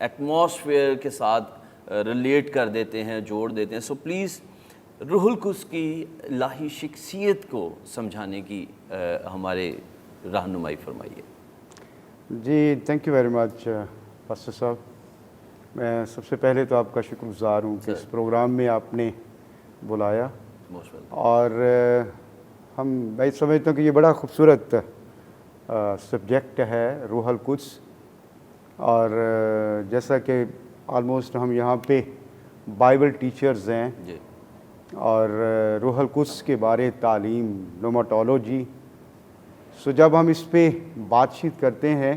Atmosphere کے ساتھ relate کر دیتے ہیں, جوڑ دیتے ہیں. سو پلیز روح القدس کی الہی شخصیت کو سمجھانے کی ہمارے رہنمائی فرمائیے. جی thank you very much pastor صاحب. میں سب سے پہلے تو آپ کا شکر گزار ہوں کہ اس پروگرام میں آپ نے بلایا, اور میں سمجھتا ہوں کہ یہ بڑا خوبصورت سبجیکٹ ہے روح القدس. اور جیسا کہ آلموسٹ ہم یہاں پہ بائبل ٹیچرز ہیں, اور روح القدس کے بارے تعلیم, نوماٹولوجی. سو جب ہم اس پہ بات چیت کرتے ہیں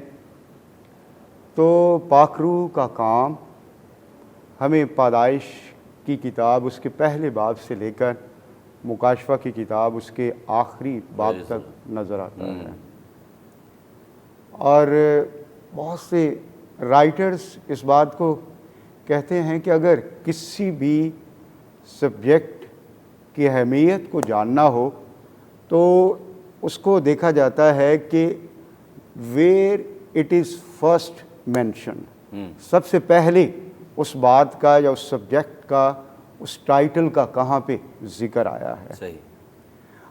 تو پاک روح کا کام ہمیں پیدائش کی کتاب اس کے پہلے باب سے لے کر مکاشفہ کی کتاب اس کے آخری باب تک نظر آتا ہے. اور بہت سے رائٹرز اس بات کو کہتے ہیں کہ اگر کسی بھی سبجیکٹ کی اہمیت کو جاننا ہو تو اس کو دیکھا جاتا ہے کہ where it is first mention, سب سے پہلے اس بات کا یا اس سبجیکٹ کا, اس ٹائٹل کا کہاں پہ ذکر آیا ہے. صحیح.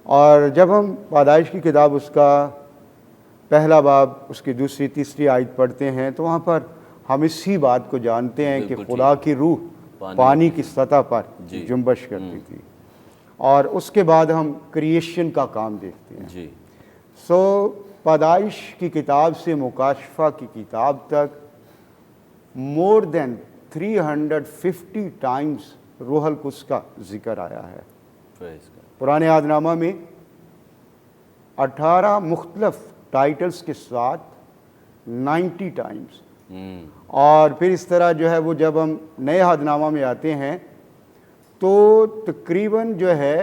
اور جب ہم پیدائش کی کتاب اس کا پہلا باب اس کی دوسری تیسری آیت پڑھتے ہیں تو وہاں پر ہم اسی بات کو جانتے ہیں کہ خدا کی روح پانی کی سطح پر جنبش کرتی تھی. اور اس کے بعد ہم کریشن کا کام دیکھتے ہیں. جی. سو پیدائش کی کتاب سے مکاشفہ کی کتاب تک مور دین 350 ٹائمز روح القدس کا ذکر آیا ہے. پرانے عہد نامہ میں 18 مختلف ٹائٹلز کے ساتھ 90 ٹائمز. اور پھر اس طرح جو ہے وہ جب ہم نئے عہد نامہ میں آتے ہیں تو تقریباً جو ہے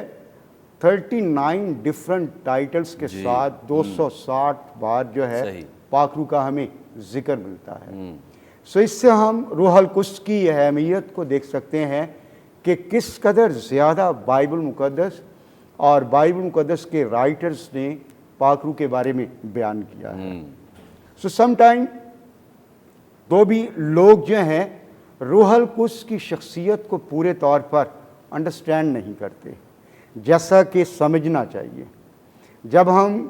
39 ڈفرنٹ ٹائٹلز کے ساتھ 260 بار جو ہے پاک روح کا ہمیں ذکر ملتا ہے. سو اس سے ہم روح القدس کی اہمیت کو دیکھ سکتے ہیں کہ کس قدر زیادہ بائبل مقدس اور بائبل مقدس کے رائٹرز نے پاک روح کے بارے میں بیان کیا ہے. سو سم ٹائم تو بھی لوگ جو ہیں روح القدس کی شخصیت کو پورے طور پر انڈرسٹینڈ نہیں کرتے جیسا کہ سمجھنا چاہیے. جب ہم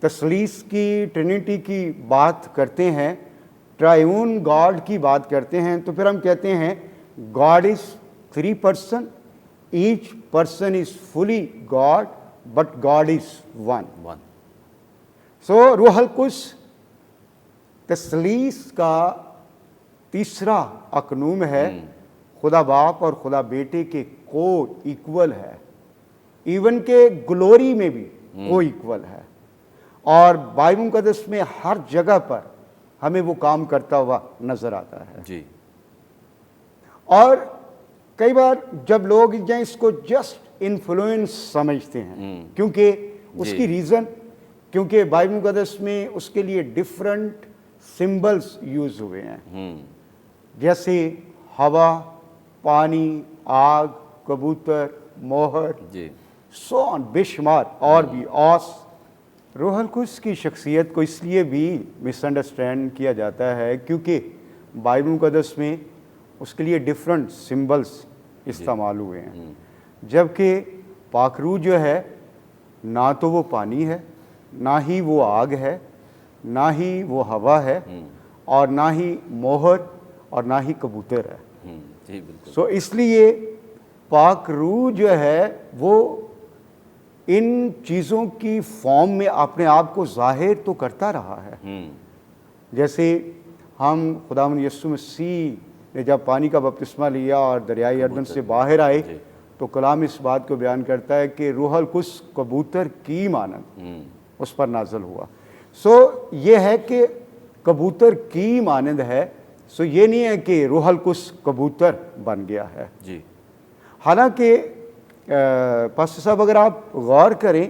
تثلیث کی, ٹرینٹی کی بات کرتے ہیں, ٹرائیون گاڈ کی بات کرتے ہیں, تو پھر ہم کہتے ہیں God is 3 person, each person is fully God but God is one. So روح القدس تثلیث کا تیسرا اقنوم ہے. خدا باپ اور خدا بیٹے کے کو ایکول ہے, ایون کہ گلوری میں بھی کو ایکول ہے. اور بائبل مقدس میں ہر جگہ پر ہمیں وہ کام کرتا ہوا نظر آتا ہے. جی. اور کئی بار جب لوگ اس کو جسٹ انفلوئنس سمجھتے ہیں, کیونکہ اس کی ریزن, کیونکہ بائبل مقدس میں اس کے لیے ڈفرنٹ سمبلز یوز ہوئے ہیں, جیسے ہوا, پانی, آگ, کبوتر, موہر, سو آن, بے شمار اور بھی. اوس. روح القدس کی شخصیت کو اس لیے بھی مس انڈرسٹینڈ کیا جاتا ہے کیونکہ بائبل مقدس میں اس کے لیے ڈفرنٹ سمبلز استعمال ہوئے ہیں. جبکہ پاک روح جو ہے نہ تو وہ پانی ہے, نہ ہی وہ آگ ہے, نہ ہی وہ ہوا ہے, اور نہ ہی موہر, اور نہ ہی کبوتر ہے. سو اس لیے پاک روح جو ہے وہ ان چیزوں کی فارم میں اپنے آپ کو ظاہر تو کرتا رہا ہے. جیسے ہم خداوند یسوع مسیح نے جب پانی کا بپتسمہ لیا اور دریائے اردن سے باہر آئے تو کلام اس بات کو بیان کرتا ہے کہ روح القدس کبوتر کی مانند اس پر نازل ہوا. سو یہ ہے کہ کبوتر کی مانند ہے. سو یہ نہیں ہے کہ روح القدس کبوتر بن گیا ہے. جی. حالانکہ پاسٹر صاحب اگر آپ غور کریں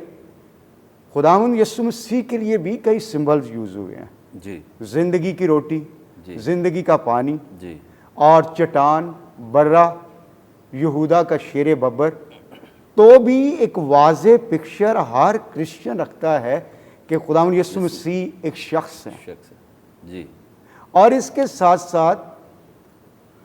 خداوند یسوع مسیح کے لیے بھی کئی سمبلز یوز ہوئے ہیں. جی. زندگی کی روٹی, زندگی کا پانی, جی, اور چٹان, برہ, یہودا کا شیر ببر. تو بھی ایک واضح پکچر ہر کرسچن رکھتا ہے کہ خداوند یسوع مسیح ایک شخص ہیں. جی. اور اس کے ساتھ ساتھ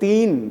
3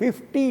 50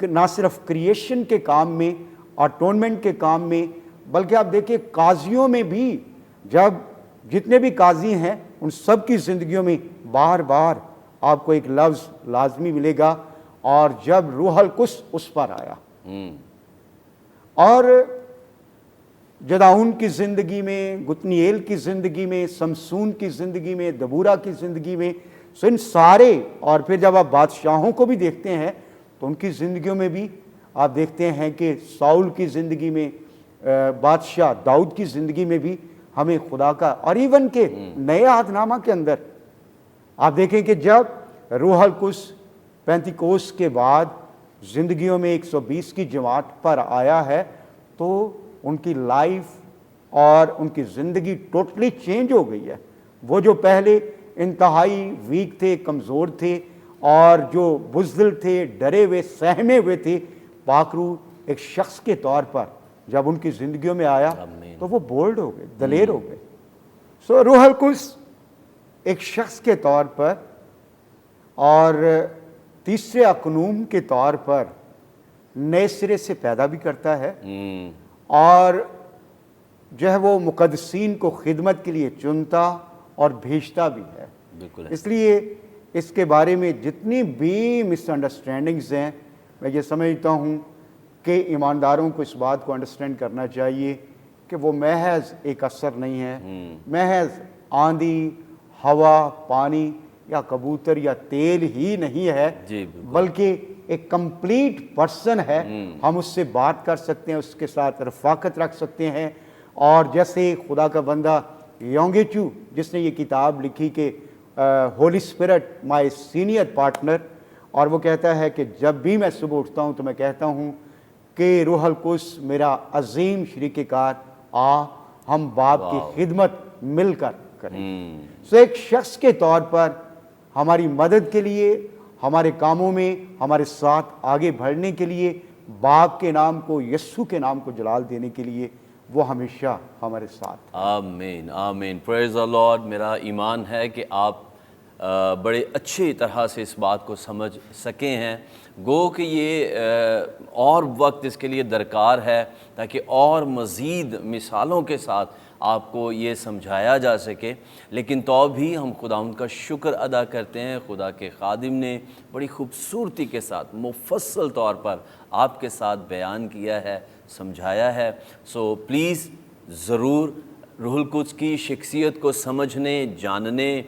نہ صرف کریشن کے کام میں، اٹونمنٹ کے کام میں، بلکہ آپ دیکھیں قاضیوں میں بھی، جب جتنے بھی قاضی ہیں ان سب کی زندگیوں میں بار بار آپ کو ایک لفظ لازمی ملے گا، اور جب روح القدس اس پر آیا، اور جدعون کی زندگی میں، گتنییل کی زندگی میں، سمسون کی زندگی میں، دبورہ کی زندگی میں، سو ان سارے، اور پھر جب آپ بادشاہوں کو بھی دیکھتے ہیں تو ان کی زندگیوں میں بھی آپ دیکھتے ہیں کہ ساؤل کی زندگی میں، بادشاہ داؤد کی زندگی میں بھی ہمیں خدا کا، اور ایون کہ نئے عہد نامہ کے اندر آپ دیکھیں کہ جب روح القدس پینتیکوس کے بعد زندگیوں میں 120 کی جماعت پر آیا ہے تو ان کی لائف اور ان کی زندگی ٹوٹلی چینج ہو گئی ہے۔ وہ جو پہلے انتہائی ویک تھے، کمزور تھے، اور جو بزدل تھے، ڈرے ہوئے، سہمے ہوئے تھے، پاک روح ایک شخص کے طور پر جب ان کی زندگیوں میں آیا تو وہ بولڈ ہو گئے، دلیر ہو گئے۔ سو روح القدس ایک شخص کے طور پر اور تیسرے اقنوم کے طور پر نئے سرے سے پیدا بھی کرتا ہے، اور جو ہے وہ مقدسین کو خدمت کے لیے چنتا اور بھیجتا بھی ہے۔ بالکل اس لیے اس کے بارے میں جتنی بھی مس انڈرسٹینڈنگز ہیں، میں یہ سمجھتا ہوں کہ ایمانداروں کو اس بات کو انڈرسٹینڈ کرنا چاہیے کہ وہ محض ایک اثر نہیں ہے، محض آندھی، ہوا، پانی یا کبوتر یا تیل ہی نہیں ہے، بلکہ ایک کمپلیٹ پرسن ہے۔ ہم اس سے بات کر سکتے ہیں، اس کے ساتھ رفاقت رکھ سکتے ہیں، اور جیسے خدا کا بندہ یونگیچو جس نے یہ کتاب لکھی کہ Holy Spirit my senior partner, اور وہ کہتا ہے کہ جب بھی میں صبح اٹھتا ہوں تو میں کہتا ہوں کہ روح القدس میرا عظیم شریک کار، آ ہم باپ کی خدمت مل کر کریں۔ سو ایک شخص کے طور پر ہماری مدد کے لیے، ہمارے کاموں میں ہمارے ساتھ آگے بڑھنے کے لیے، باپ کے نام کو، یسوع کے نام کو جلال دینے کے لیے وہ ہمیشہ ہمارے ساتھ۔ آمین آمین، پریز دی لارڈ۔ میرا ایمان ہے کہ آپ بڑے اچھی طرح سے اس بات کو سمجھ سکے ہیں، گو کہ یہ اور وقت اس کے لیے درکار ہے تاکہ اور مزید مثالوں کے ساتھ آپ کو یہ سمجھایا جا سکے، لیکن تو بھی ہم خداوند کا شکر ادا کرتے ہیں، خدا کے خادم نے بڑی خوبصورتی کے ساتھ مفصل طور پر آپ کے ساتھ بیان کیا ہے، سمجھایا ہے۔ سو پلیز ضرور روح القدس کی شخصیت کو سمجھنے، جاننے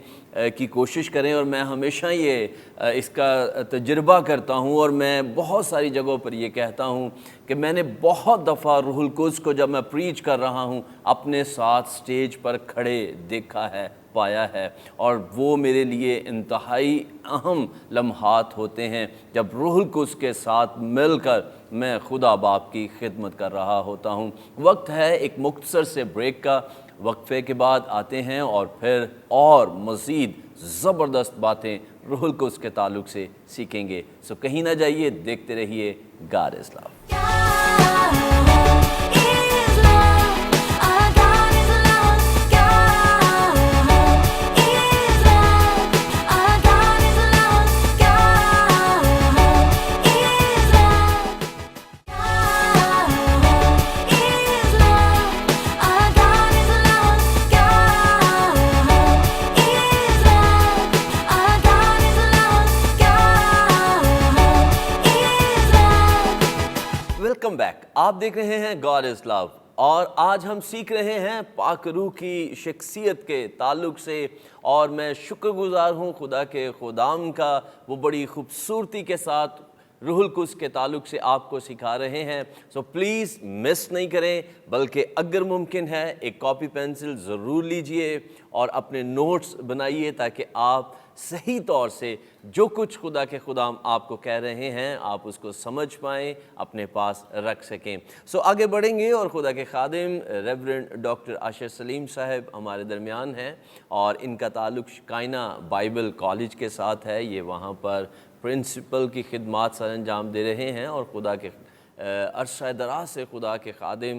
کی کوشش کریں، اور میں ہمیشہ یہ اس کا تجربہ کرتا ہوں، اور میں بہت ساری جگہوں پر یہ کہتا ہوں کہ میں نے بہت دفعہ روح القدس کو جب میں پریچ کر رہا ہوں اپنے ساتھ سٹیج پر کھڑے دیکھا ہے، پایا ہے، اور وہ میرے لیے انتہائی اہم لمحات ہوتے ہیں جب روح القدس کے ساتھ مل کر میں خدا باپ کی خدمت کر رہا ہوتا ہوں۔ وقت ہے ایک مختصر سے بریک کا، وقفے کے بعد آتے ہیں اور پھر اور مزید زبردست باتیں روح القدس کے تعلق سے سیکھیں گے۔ سو کہیں نہ جائیے، دیکھتے رہیے God is love. Welcome back, آپ دیکھ رہے ہیں گاڈ از لو، اور آج ہم سیکھ رہے ہیں پاک روح کی شخصیت کے تعلق سے، اور میں شکر گزار ہوں خدا کے خدام کا، وہ بڑی خوبصورتی کے ساتھ روح القدس کے تعلق سے آپ کو سکھا رہے ہیں۔ سو پلیز مس نہیں کریں، بلکہ اگر ممکن ہے ایک کاپی پینسل ضرور لیجئے اور اپنے نوٹس بنائیے تاکہ آپ صحیح طور سے جو کچھ خدا کے خدام آپ کو کہہ رہے ہیں آپ اس کو سمجھ پائیں، اپنے پاس رکھ سکیں۔ سو آگے بڑھیں گے، اور خدا کے خادم ریورنڈ ڈاکٹر عاشر سلیم صاحب ہمارے درمیان ہیں، اور ان کا تعلق شکائنہ بائبل کالج کے ساتھ ہے۔ یہ وہاں پر پرنسپل کی خدمات سر انجام دے رہے ہیں، اور خدا کے عرصہ دراز سے خدا کے خادم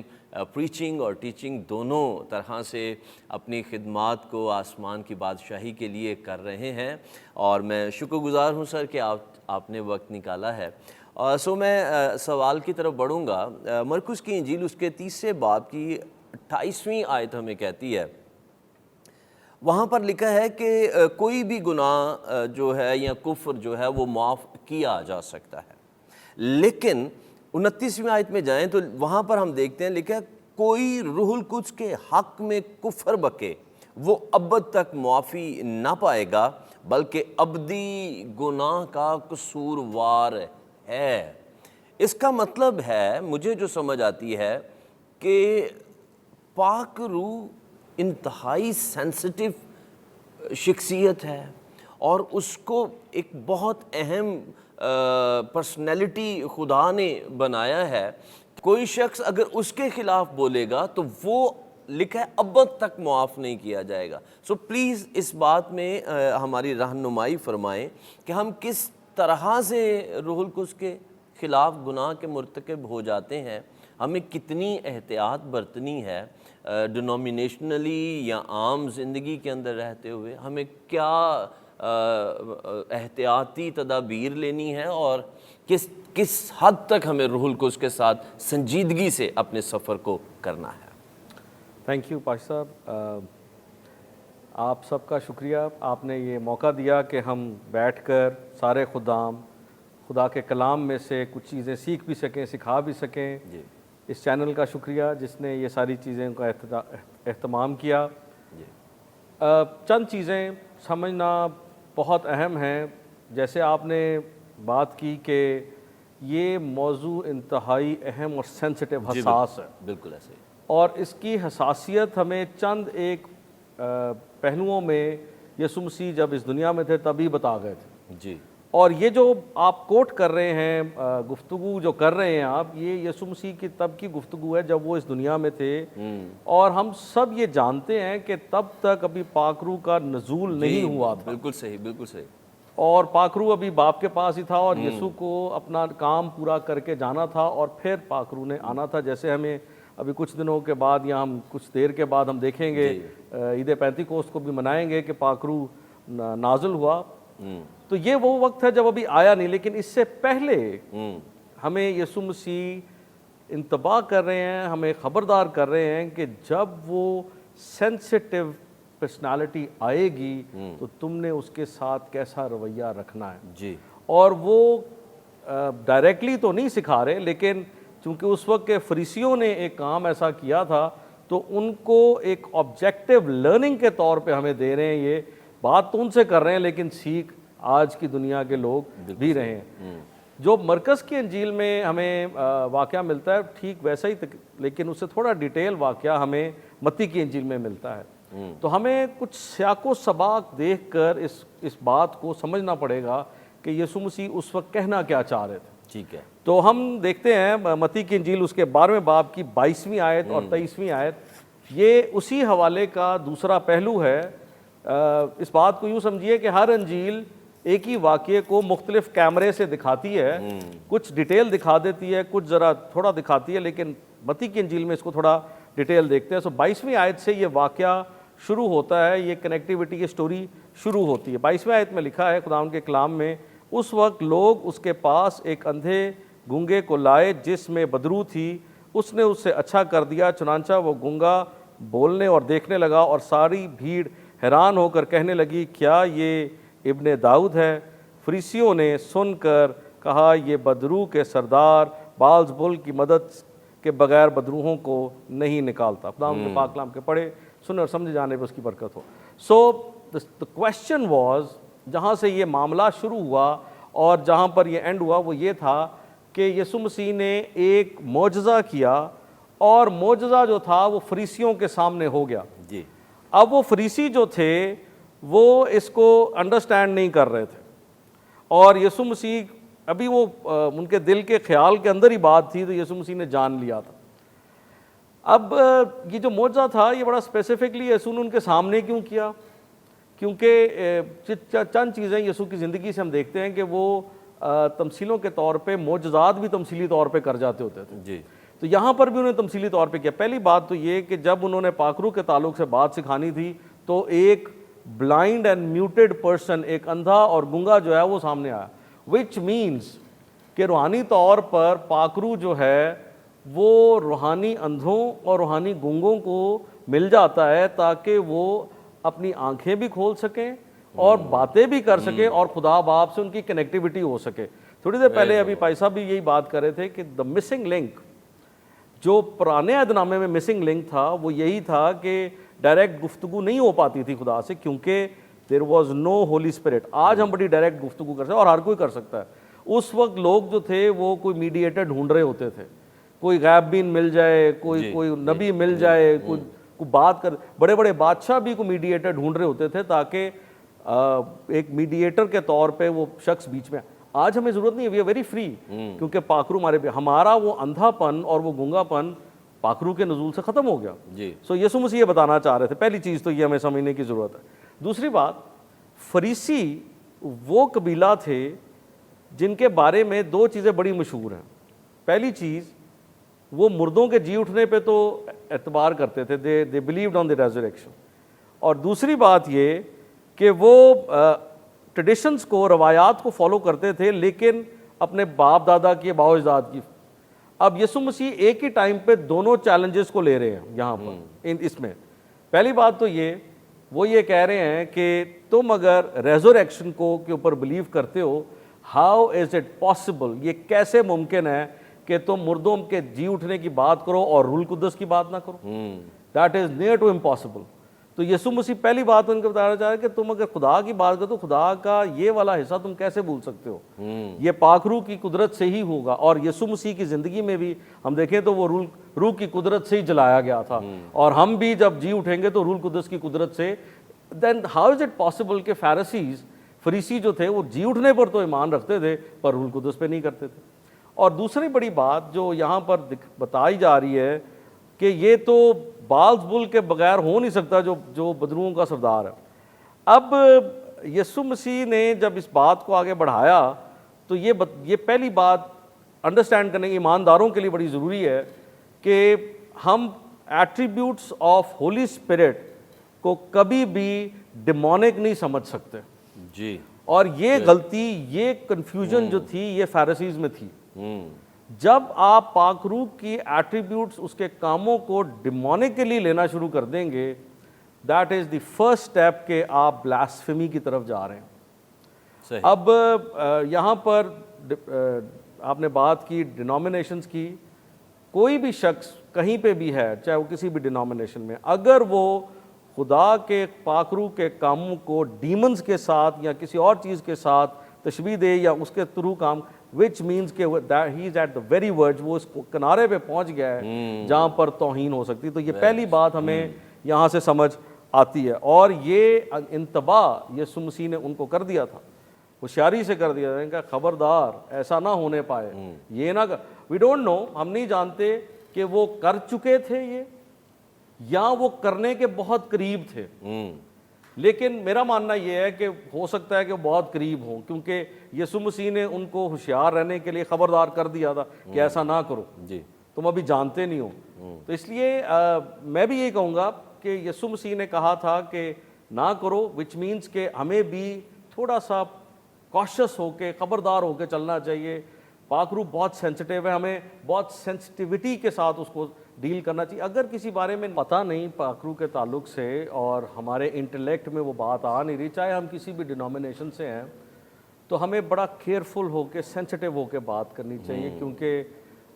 پریچنگ اور ٹیچنگ دونوں طرح سے اپنی خدمات کو آسمان کی بادشاہی کے لیے کر رہے ہیں، اور میں شکر گزار ہوں سر کہ آپ آپ نے وقت نکالا ہے. سو میں سوال کی طرف بڑھوں گا. مرکز کی انجیل اس کے 30 باب کی 28ویں آیت ہمیں کہتی ہے, وہاں پر لکھا ہے کہ کوئی بھی گناہ جو ہے یا کفر جو ہے وہ معاف کیا جا سکتا ہے. لیکن 29ویں آیت میں جائیں تو وہاں پر ہم دیکھتے ہیں لکھا ہے کوئی روح القدس کے حق میں کفر بکے وہ ابد تک معافی نہ پائے گا بلکہ ابدی گناہ کا قصوروار ہے. اس کا مطلب ہے, مجھے جو سمجھ آتی ہے کہ پاک روح انتہائی سینسٹیو شخصیت ہے اور اس کو ایک بہت اہم پرسنالٹی خدا نے بنایا ہے. کوئی شخص اگر اس کے خلاف بولے گا تو وہ لکھا ہے ابد تک معاف نہیں کیا جائے گا. سو پلیز اس بات میں ہماری رہنمائی فرمائیں کہ ہم کس طرح سے روح القدس کے خلاف گناہ کے مرتکب ہو جاتے ہیں, ہمیں کتنی احتیاط برتنی ہے ڈینومینیشنلی یا عام زندگی کے اندر رہتے ہوئے, ہمیں کیا احتیاطی تدابیر لینی ہے اور کس حد تک ہمیں روح القدس کے ساتھ سنجیدگی سے اپنے سفر کو کرنا ہے. تھینک یو پاشا صاحب, آپ سب کا شکریہ. آپ نے یہ موقع دیا کہ ہم بیٹھ کر سارے خدا کے کلام میں سے کچھ چیزیں سیکھ بھی سکیں, سکھا بھی سکیں. جی اس چینل کا شکریہ جس نے یہ ساری چیزیں کا اہتمام کیا. جی چند چیزیں سمجھنا بہت اہم ہیں. جیسے آپ نے بات کی کہ یہ موضوع انتہائی اہم اور سینسٹیو حساس ہے, بالکل ایسے ہی. اور اس کی حساسیت ہمیں چند ایک پہلوؤں میں یسوع مسیح جب اس دنیا میں تھے تبھی بتا گئے تھے. جی اور یہ جو آپ کوٹ کر رہے ہیں, گفتگو جو کر رہے ہیں آپ, یہ یسوع مسیح کی تب کی گفتگو ہے جب وہ اس دنیا میں تھے. اور ہم سب یہ جانتے ہیں کہ تب تک ابھی پاک روح کا نزول نہیں ہوا تھا. بالکل صحیح, بالکل صحیح. اور پاک روح ابھی باپ کے پاس ہی تھا اور یسوع کو اپنا کام پورا کر کے جانا تھا اور پھر پاک روح نے آنا تھا. جیسے ہمیں ابھی کچھ دنوں کے بعد یا ہم کچھ دیر کے بعد ہم دیکھیں گے عید پینتیکوست کو بھی منائیں گے کہ پاک روح نازل ہوا. تو یہ وہ وقت ہے جب ابھی آیا نہیں, لیکن اس سے پہلے ہمیں یسوع مسیح انتباہ کر رہے ہیں, ہمیں خبردار کر رہے ہیں کہ جب وہ سینسٹیو پرسنالٹی آئے گی تو تم نے اس کے ساتھ کیسا رویہ رکھنا ہے. جی اور وہ ڈائریکٹلی تو نہیں سکھا رہے, لیکن چونکہ اس وقت کے فریسیوں نے ایک کام ایسا کیا تھا تو ان کو ایک آبجیکٹیو لرننگ کے طور پہ ہمیں دے رہے ہیں. یہ بات تو ان سے کر رہے ہیں لیکن سیکھ آج کی دنیا کے لوگ بھی رہے ہیں. جو مرکز کی انجیل میں ہمیں واقعہ ملتا ہے ٹھیک ویسا ہی, لیکن اس سے تھوڑا ڈیٹیل واقعہ ہمیں متی کی انجیل میں ملتا ہے. تو ہمیں کچھ سیاق و سباق دیکھ کر اس بات کو سمجھنا پڑے گا کہ یسوع مسیح اس وقت کہنا کیا چاہ رہے تھے. ٹھیک ہے. تو ہم دیکھتے ہیں متی کی انجیل اس کے 12ویں باب کی 22ویں آیت اور 23ویں آیت, یہ اسی حوالے کا دوسرا پہلو ہے. اس بات کو یوں سمجھیے کہ ہر انجیل ایک ہی واقعے کو مختلف کیمرے سے دکھاتی ہے, کچھ ڈیٹیل دکھا دیتی ہے, کچھ ذرا تھوڑا دکھاتی ہے, لیکن متی کی انجیل میں اس کو تھوڑا ڈیٹیل دیکھتے ہیں. 22ویں آیت سے یہ واقعہ شروع ہوتا ہے, یہ کنیکٹیوٹی کی سٹوری شروع ہوتی ہے. 22ویں آیت میں لکھا ہے خداوند کے کلام میں, اس وقت لوگ اس کے پاس ایک اندھے گونگے کو لائے جس میں بدرو تھی, اس نے اس سے اچھا کر دیا, چنانچہ وہ گونگا بولنے اور دیکھنے لگا اور ساری بھیڑ حیران ہو کر کہنے لگی کیا یہ ابن داؤد ہے. فریسیوں نے سن کر کہا یہ بدرو کے سردار بالزبول کی مدد کے بغیر بدروہوں کو نہیں نکالتا. خداوند کے پاک کلام کے پڑھے سن اور سمجھ جانے پہ اس کی برکت ہو. سو the question was, جہاں سے یہ معاملہ شروع ہوا اور جہاں پر یہ اینڈ ہوا وہ یہ تھا کہ یسوع مسیح نے ایک معجزہ کیا اور معجزہ جو تھا وہ فریسیوں کے سامنے ہو گیا. جی. اب وہ فریسی جو تھے وہ اس کو انڈرسٹینڈ نہیں کر رہے تھے اور یسوع مسیح ابھی وہ ان کے دل کے خیال کے اندر ہی بات تھی تو یسوع مسیح نے جان لیا تھا. اب یہ جو معجزہ تھا یہ بڑا اسپیسیفکلی یسوع نے ان کے سامنے کیوں کیا؟ کیونکہ چند چیزیں یسوع کی زندگی سے ہم دیکھتے ہیں کہ وہ تمثیلوں کے طور پہ معجزات بھی تمثیلی طور پہ کر جاتے ہوتے تھے. جی. تو یہاں پر بھی انہوں نے تمثیلی طور پہ کیا. پہلی بات تو یہ کہ جب انہوں نے پاک روح کے تعلق سے بات سکھانی تھی تو ایک بلائنڈ اینڈ میوٹڈ پرسن, ایک اندھا اور گنگا جو ہے وہ سامنے آیا. وچ مینس کہ روحانی طور پر پاکرو جو ہے وہ روحانی اندھوں اور روحانی گونگوں کو مل جاتا ہے تاکہ وہ اپنی آنکھیں بھی کھول سکیں اور باتیں بھی کر سکیں اور خدا باپ سے ان کی کنیکٹیوٹی ہو سکے. تھوڑی دیر پہلے ابھی بھائی صاحب بھی یہی بات کر رہے تھے کہ دا مسنگ لنک، جو پرانے عہد نامے میں مسنگ لنک تھا وہ یہی تھا کہ ڈائریکٹ گفتگو نہیں ہو پاتی تھی خدا سے کیونکہ there was no Holy Spirit. آج ہم بڑی ڈائریکٹ گفتگو کر سکتے ہیں اور ہر کوئی کر سکتا ہے. اس وقت لوگ جو تھے وہ کوئی میڈیٹر ڈھونڈ رہے ہوتے تھے، کوئی غیب بین مل جائے، کوئی نبی مل جائے، کوئی بات کر، بڑے بڑے بادشاہ بھی کوئی میڈیٹر ڈھونڈ رہے ہوتے تھے تاکہ ایک میڈیٹر کے طور پہ وہ شخص بیچ میں. آج ہمیں ضرورت نہیں ہے، وی آر ویری فری، کیونکہ پاکرو ہمارا وہ اندھا پن اور وہ گونگا پن پاکرو کے نزول سے ختم ہو گیا. سو یسوع مسیح یہ بتانا چاہ رہے تھے. پہلی چیز تو یہ ہمیں سمجھنے کی ضرورت ہے. دوسری بات، فریسی وہ قبیلہ تھے جن کے بارے میں دو چیزیں بڑی مشہور ہیں. پہلی چیز، وہ مردوں کے جی اٹھنے پہ تو اعتبار کرتے تھے، they believed on the resurrection. اور دوسری بات یہ کہ وہ ٹریڈیشنز کو، روایات کو فالو کرتے تھے لیکن اپنے باپ دادا کی، باو اجداد کی. اب یسوع مسیح ایک ہی ٹائم پہ دونوں چیلنجز کو لے رہے ہیں یہاں پر اس میں. پہلی بات تو وہ یہ کہہ رہے ہیں کہ تم اگر ریزوریکشن کو کے اوپر بلیو کرتے ہو، ہاؤ از اٹ پاسبل، یہ کیسے ممکن ہے کہ تم مردوں کے جی اٹھنے کی بات کرو اور روح القدس کی بات نہ کرو؟ That is near to impossible. تو یسوع مسیح پہلی بات ان کو بتانا چاہ رہے ہیں کہ تم اگر خدا کی بات کرو تو خدا کا یہ والا حصہ تم کیسے بھول سکتے ہو؟ یہ پاکرو کی قدرت سے ہی ہوگا. اور یسوع مسیح کی زندگی میں بھی ہم دیکھیں تو وہ روح کی قدرت سے ہی جلایا گیا تھا، اور ہم بھی جب جی اٹھیں گے تو روح القدس کی قدرت سے. Then how is it possible کہ فریسی جو تھے وہ جی اٹھنے پر تو ایمان رکھتے تھے پر روح القدس پہ نہیں کرتے تھے. اور دوسری بڑی بات جو یہاں پر بتائی جا رہی ہے کہ یہ تو بالز بل کے بغیر ہو نہیں سکتا جو بدروؤں کا سردار ہے. اب یسوع مسیح نے جب اس بات کو آگے بڑھایا تو یہ پہلی بات انڈرسٹینڈ کرنے کی ایمانداروں کے لیے بڑی ضروری ہے کہ ہم ایٹریبیوٹس آف ہولی اسپرٹ کو کبھی بھی ڈیمونک نہیں سمجھ سکتے. جی. اور یہ غلطی، یہ کنفیوژن جو تھی یہ فیریسیز میں تھی. جب آپ پاکرو کی ایٹریبیوٹس، اس کے کاموں کو ڈیمونکلی لینا شروع کر دیں گے، that is the first step کہ آپ بلاسفیمی کی طرف جا رہے ہیں. صحیح. اب یہاں پر آپ نے بات کی ڈینومینیشنز کی. کوئی بھی شخص کہیں پہ بھی ہے، چاہے وہ کسی بھی ڈینومینیشن میں، اگر وہ خدا کے پاکرو کے کاموں کو ڈیمنز کے ساتھ یا کسی اور چیز کے ساتھ تشبیہ دے یا اس کے تھرو کام، which means کہ he is at the very verge، وہ اس کنارے پہ پہنچ گیا ہے جہاں پر توہین ہو سکتی. تو یہ پہلی بات ہمیں یہاں سے سمجھ آتی ہے. اور یہ انتباہ یسوع مسیح نے ان کو کر دیا تھا، ہوشیاری سے کر دیا تھا کہ خبردار ایسا نہ ہونے پائے. یہ نہ we don't know، ہم نہیں جانتے کہ وہ کر چکے تھے یہ یا وہ کرنے کے بہت قریب تھے. لیکن میرا ماننا یہ ہے کہ ہو سکتا ہے کہ وہ بہت قریب ہوں، کیونکہ یسوع مسیح نے ان کو ہوشیار رہنے کے لیے خبردار کر دیا تھا کہ ایسا نہ کرو، جی تم ابھی جانتے نہیں ہو. تو اس لیے میں بھی یہ کہوں گا کہ یسوع مسیح نے کہا تھا کہ نہ کرو، وچ مینس کہ ہمیں بھی تھوڑا سا کاشس ہو کے، خبردار ہو کے چلنا چاہیے. پاکرو بہت سینسٹیو ہے، ہمیں بہت سینسٹیوٹی کے ساتھ اس کو ڈیل کرنا چاہیے. اگر کسی بارے میں پتہ نہیں پاکرو کے تعلق سے اور ہمارے انٹلیکٹ میں وہ بات آ نہیں رہی، چاہے ہم کسی بھی ڈینومینیشن سے ہیں، تو ہمیں بڑا کیئرفل ہو کے، سینسٹیو ہو کے بات کرنی چاہیے، کیونکہ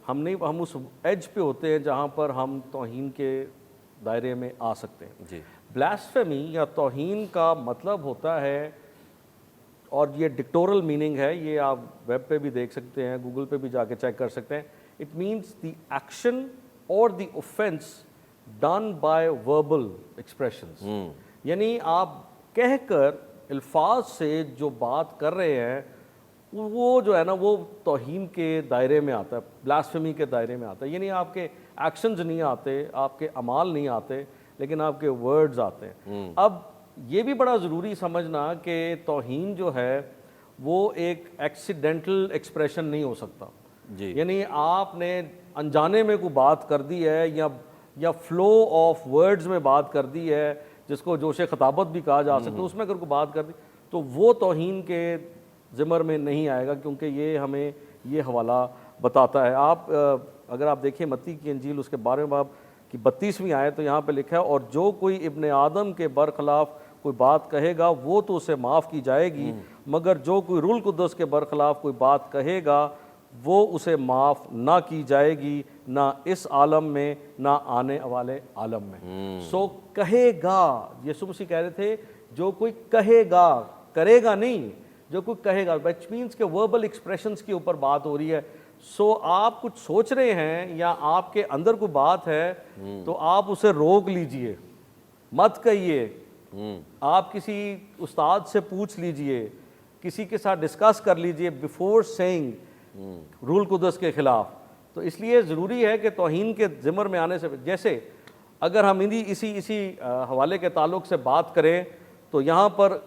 ہم اس ایج پہ ہوتے ہیں جہاں پر ہم توہین کے دائرے میں آ سکتے ہیں. جی. بلاسفیمی یا توہین کا مطلب ہوتا ہے، اور یہ ڈکٹورل میننگ ہے، یہ آپ ویب پہ بھی دیکھ سکتے ہیں، گوگل پہ بھی جا کے چیک کر سکتے ہیں. اٹ مینس دی ایکشن اور the offence done by verbal expressions. یعنی آپ کہہ کر الفاظ سے جو بات کر رہے ہیں وہ جو ہے نا وہ توہین کے دائرے میں آتا ہے، بلاسفیمی کے دائرے میں آتا ہے. یعنی آپ کے ایکشنز نہیں آتے، آپ کے اعمال نہیں آتے، لیکن آپ کے ورڈز آتے ہیں. اب یہ بھی بڑا ضروری سمجھنا کہ توہین جو ہے وہ ایک ایکسیڈنٹل ایکسپریشن نہیں ہو سکتا. جی. یعنی آپ نے انجانے میں کوئی بات کر دی ہے یا فلو آف ورڈز میں بات کر دی ہے، جس کو جوش خطابت بھی کہا جا سکتا ہے، اس میں اگر کوئی بات کر دی تو وہ توہین کے ذمر میں نہیں آئے گا، کیونکہ یہ ہمیں یہ حوالہ بتاتا ہے۔ آپ اگر آپ دیکھیں متی کی انجیل اس کے 12ویں باب کی 32ویں آیت، تو یہاں پہ لکھا ہے اور جو کوئی ابن آدم کے برخلاف کوئی بات کہے گا وہ تو اسے معاف کی جائے گی، مگر جو کوئی روح القدس کے برخلاف کوئی بات کہے گا وہ اسے معاف نہ کی جائے گی، نہ اس عالم میں نہ آنے والے عالم میں۔ سو کہے گا، یسوع مسیح کہہ رہے تھے جو کوئی کہے گا، کرے گا نہیں، جو کوئی کہے گا، which means کہ وربل ایکسپریشنز کے اوپر بات ہو رہی ہے۔ سو آپ کچھ سوچ رہے ہیں یا آپ کے اندر کوئی بات ہے تو آپ اسے روک لیجئے، مت کہیے۔ آپ کسی استاد سے پوچھ لیجئے، کسی کے ساتھ ڈسکس کر لیجئے بیفور سیئنگ روح القدس کے خلاف۔ تو اس لیے ضروری ہے کہ توہین کے ذمر میں آنے سے، جیسے اگر ہم اسی حوالے کے تعلق سے بات کریں تو یہاں پر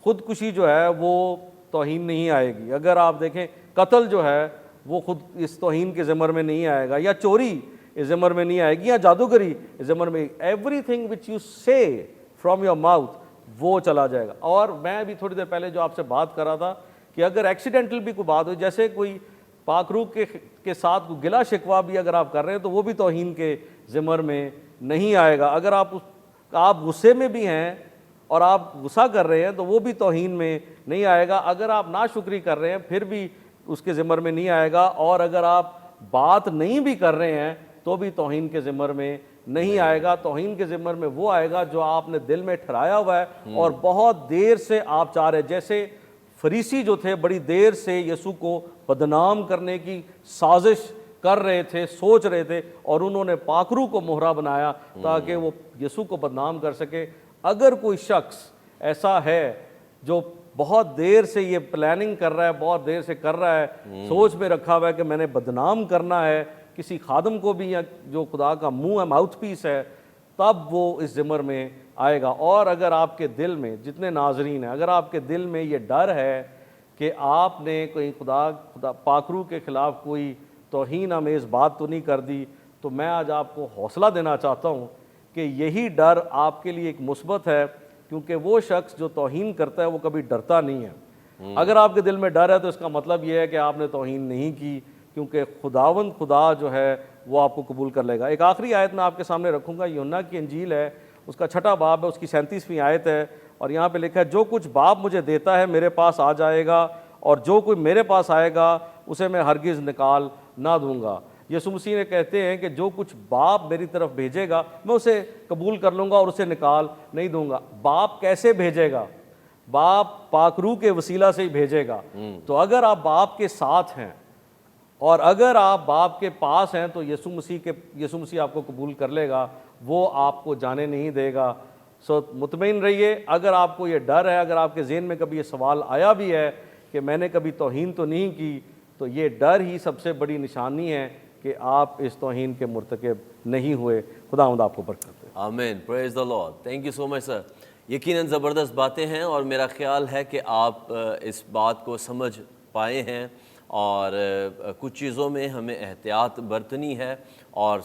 خودکشی جو ہے وہ توہین نہیں آئے گی۔ اگر آپ دیکھیں قتل جو ہے وہ خود اس توہین کے ذمر میں نہیں آئے گا، یا چوری اس ذمر میں نہیں آئے گی، یا جادوگری اس ذمر میں، ایوری تھنگ وچ یو سے فرام یور ماؤتھ وہ چلا جائے گا۔ اور میں ابھی تھوڑی دیر پہلے جو آپ سے بات کر رہا تھا کہ اگر ایکسیڈنٹل بھی کوئی بات ہو، جیسے کوئی پاک روح کے ساتھ کوئی گلا شکوہ بھی اگر آپ کر رہے ہیں تو وہ بھی توہین کے ذمر میں نہیں آئے گا۔ اگر آپ غصے میں بھی ہیں اور آپ غصہ کر رہے ہیں تو وہ بھی توہین میں نہیں آئے گا۔ اگر آپ ناشکری کر رہے ہیں پھر بھی اس کے ذمر میں نہیں آئے گا، اور اگر آپ بات نہیں بھی کر رہے ہیں تو بھی توہین کے ذمر میں نہیں آئے گا۔ توہین کے ذمر میں وہ آئے گا جو آپ نے دل میں ٹھہرایا ہوا ہے اور بہت دیر سے آپ چاہ رہے، جیسے فریسی جو تھے بڑی دیر سے یسوع کو بدنام کرنے کی سازش کر رہے تھے، سوچ رہے تھے، اور انہوں نے پاک روح کو مہرہ بنایا تاکہ وہ یسوع کو بدنام کر سکے۔ اگر کوئی شخص ایسا ہے جو بہت دیر سے یہ پلاننگ کر رہا ہے، بہت دیر سے کر رہا ہے، سوچ میں رکھا ہوا ہے کہ میں نے بدنام کرنا ہے کسی خادم کو بھی، یا جو خدا کا منہ ہے، ماؤتھ پیس ہے، تب وہ اس ذمر میں آئے گا۔ اور اگر آپ کے دل میں، جتنے ناظرین ہیں، اگر آپ کے دل میں یہ ڈر ہے کہ آپ نے کوئی خدا پاک روح کے خلاف کوئی توہین آمیز بات تو نہیں کر دی، تو میں آج آپ کو حوصلہ دینا چاہتا ہوں کہ یہی ڈر آپ کے لیے ایک مثبت ہے، کیونکہ وہ شخص جو توہین کرتا ہے وہ کبھی ڈرتا نہیں ہے۔ اگر آپ کے دل میں ڈر ہے تو اس کا مطلب یہ ہے کہ آپ نے توہین نہیں کی، کیونکہ خداوند خدا جو ہے وہ آپ کو قبول کر لے گا۔ ایک آخری آیت میں آپ کے سامنے رکھوں گا، یوحنا کی انجیل ہے، اس کا 6واں باب ہے، اس کی 37ویں آیت ہے، اور یہاں پہ لکھا ہے جو کچھ باپ مجھے دیتا ہے میرے پاس آ جائے گا، اور جو کوئی میرے پاس آئے گا اسے میں ہرگز نکال نہ دوں گا۔ یسوع مسیح نے کہتے ہیں کہ جو کچھ باپ میری طرف بھیجے گا میں اسے قبول کر لوں گا اور اسے نکال نہیں دوں گا۔ باپ کیسے بھیجے گا؟ باپ پاک روح کے وسیلہ سے ہی بھیجے گا۔ تو اگر آپ باپ کے ساتھ ہیں اور اگر آپ باپ کے پاس ہیں تو یسوع مسیح آپ کو قبول کر لے گا، وہ آپ کو جانے نہیں دے گا۔ سو مطمئن رہیے، اگر آپ کو یہ ڈر ہے، اگر آپ کے ذہن میں کبھی یہ سوال آیا بھی ہے کہ میں نے کبھی توہین تو نہیں کی، تو یہ ڈر ہی سب سے بڑی نشانی ہے کہ آپ اس توہین کے مرتکب نہیں ہوئے۔ خداوند آپ کو برکت دے۔ آمین، پریز دا لارڈ۔ تھینک یو سو مچ سر۔ یقیناً زبردست باتیں ہیں، اور میرا خیال ہے کہ آپ اس بات کو سمجھ پائے ہیں، اور کچھ چیزوں میں ہمیں احتیاط برتنی ہے، اور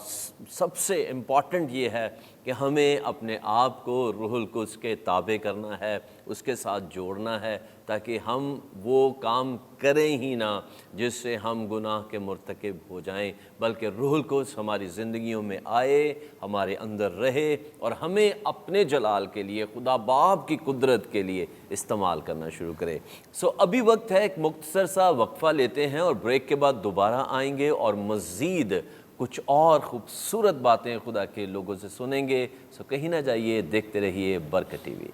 سب سے امپورٹنٹ یہ ہے کہ ہمیں اپنے آپ کو روح القدس کے تابع کرنا ہے، اس کے ساتھ جوڑنا ہے، تاکہ ہم وہ کام کریں ہی نہ جس سے ہم گناہ کے مرتکب ہو جائیں، بلکہ روح القدس ہماری زندگیوں میں آئے، ہمارے اندر رہے، اور ہمیں اپنے جلال کے لیے، خدا باپ کی قدرت کے لیے استعمال کرنا شروع کرے۔ سو ابھی وقت ہے ایک مختصر سا وقفہ لیتے ہیں، اور بریک کے بعد دوبارہ آئیں گے اور مزید کچھ اور خوبصورت باتیں خدا کے لوگوں سے سنیں گے۔ سو کہیں نہ جائیے، دیکھتے رہیے برکت ٹی وی۔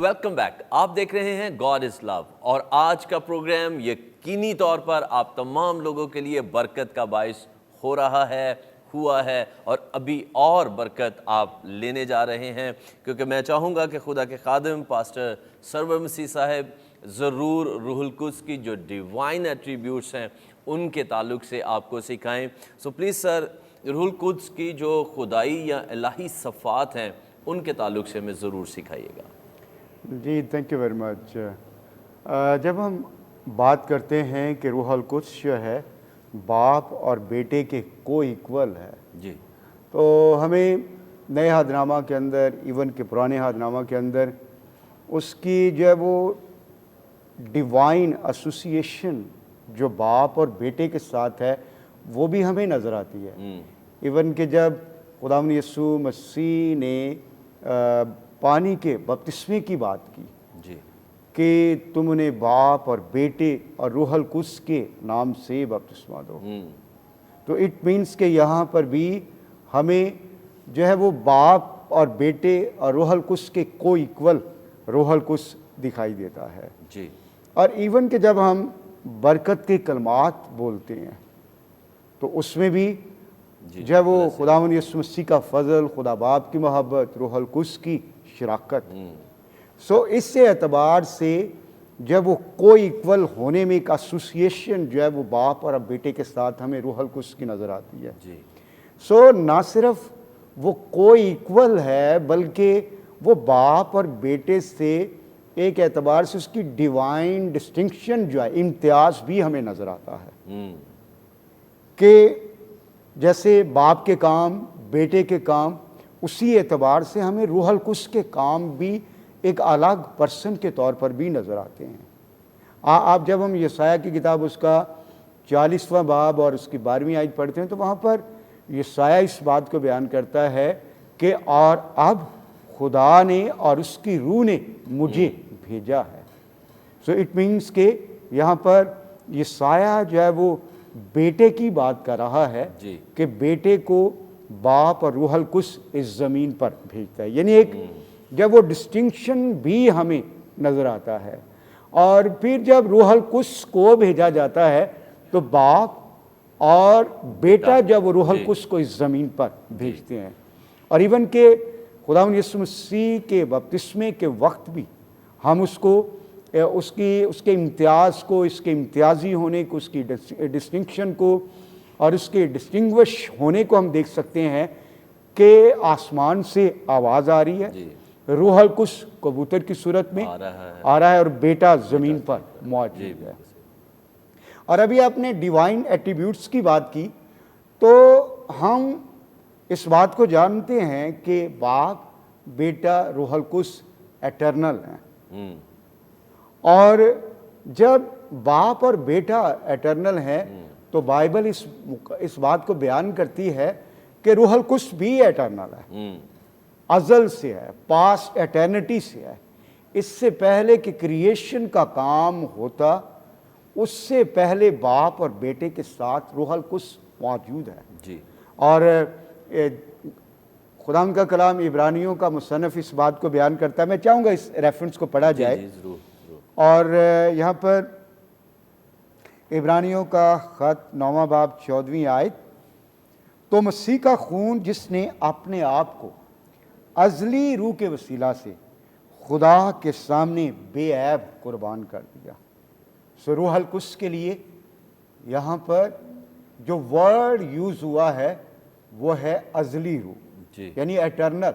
Welcome back. آپ دیکھ رہے ہیں گاڈ از لو، اور آج کا پروگرام یقینی طور پر آپ تمام لوگوں کے لیے برکت کا باعث ہو رہا ہے، ہوا ہے، اور ابھی اور برکت آپ لینے جا رہے ہیں، کیونکہ میں چاہوں گا کہ خدا کے خادم پاسٹر سرور مسیح صاحب ضرور روح القدس کی جو ڈیوائن ایٹریبیوٹس ہیں ان کے تعلق سے آپ کو سکھائیں. سو پلیز سر، روح القدس کی جو خدائی یا الہی صفات ہیں ان کے تعلق سے ہمیں ضرور سکھائیے گا. جی تھینک یو ویری مچ. جب ہم بات کرتے ہیں کہ روح القدس جو ہے باپ اور بیٹے کے کو ایکول ہے، جی تو ہمیں نئے عہد نامہ کے اندر، ایون کہ پرانے عہد نامہ کے اندر اس کی جو ہے وہ ڈیوائن ایسوسیشن جو باپ اور بیٹے کے ساتھ ہے وہ بھی ہمیں نظر آتی ہے. ایون کہ جب خداوند یسوع مسیح نے پانی کے بپتسمے کی بات کی جی کہ تم انہیں باپ اور بیٹے اور روح القدس کے نام سے بپتسمہ دو، تو اٹ مینس کہ یہاں پر بھی ہمیں جو ہے وہ باپ اور بیٹے اور روح القدس کے کو ایکول روح القدس دکھائی دیتا ہے. جی اور ایون کہ جب ہم برکت کے کلمات بولتے ہیں تو اس میں بھی جو ہے وہ خداوند یسوع مسیح کا فضل، خدا باپ کی محبت، روح القدس کی شراکت. سو اس سے اعتبار سے جب وہ کو ایکول ہونے میں ایک ایسوسیشن جو ہے وہ باپ اور بیٹے کے ساتھ ہمیں روح القدس کی نظر آتی ہے. جی سو نہ صرف وہ کو ایکول ہے بلکہ وہ باپ اور بیٹے سے ایک اعتبار سے اس کی ڈیوائن ڈسٹنکشن جو ہے، امتیاز بھی ہمیں نظر آتا ہے کہ جیسے باپ کے کام، بیٹے کے کام، اسی اعتبار سے ہمیں روح القدس کے کام بھی ایک الگ پرسن کے طور پر بھی نظر آتے ہیں. آپ جب ہم یسایہ کی کتاب اس کا 40واں باب اور اس کی 12ویں آیت پڑھتے ہیں تو وہاں پر یسایہ اس بات کو بیان کرتا ہے کہ اور اب خدا نے اور اس کی روح نے مجھے بھیجا ہے. سو اٹ مینس کہ یہاں پر یسایہ جو ہے وہ بیٹے کی بات کر رہا ہے جی کہ بیٹے کو باپ اور روح القدس اس زمین پر بھیجتا ہے. یعنی ایک جب وہ ڈسٹنکشن بھی ہمیں نظر آتا ہے. اور پھر جب روح القدس کو بھیجا جاتا ہے تو باپ اور بیٹا جب وہ روح القدس کو اس زمین پر بھیجتے ہیں. اور ایون کہ خداوند یسوع مسیح کے بپتسمے کے وقت بھی ہم اس کو اس کے امتیاز کو، اس کے امتیازی ہونے کو، اس کی ڈسٹنکشن کو اور اس کے ڈسٹنگوش ہونے کو ہم دیکھ سکتے ہیں کہ آسمان سے آواز آ رہی ہے، روح القدس کبوتر کی صورت میں آ رہا ہے اور بیٹا زمین پر موجود ہے. اور ابھی آپ نے ڈیوائن ایٹریبیوٹس کی بات کی تو ہم اس بات کو جانتے ہیں کہ باپ، بیٹا، روح القدس ایٹرنل ہیں. اور جب باپ اور بیٹا ایٹرنل ہیں تو بائبل اس بات کو بیان کرتی ہے کہ روح القدس بھی ایٹرنل ہے، ازل سے ہے، پاسٹ ایٹرنٹی سے ہے. اس سے پہلے کہ کریشن کا کام ہوتا اس سے پہلے باپ اور بیٹے کے ساتھ روح القدس موجود ہے. جی اور خدا کا کلام عبرانیوں کا مصنف اس بات کو بیان کرتا ہے. میں چاہوں گا اس ریفرنس کو پڑھا جائے. جی ضرور. اور یہاں پر عبرانیوں کا خط 9واں باب 14ویں آیت، تو مسیح کا خون جس نے اپنے آپ کو ازلی روح کے وسیلہ سے خدا کے سامنے بے عیب قربان کر دیا. سو روح القدس کے لیے یہاں پر جو ورڈ یوز ہوا ہے وہ ہے ازلی روح، یعنی ایٹرنل.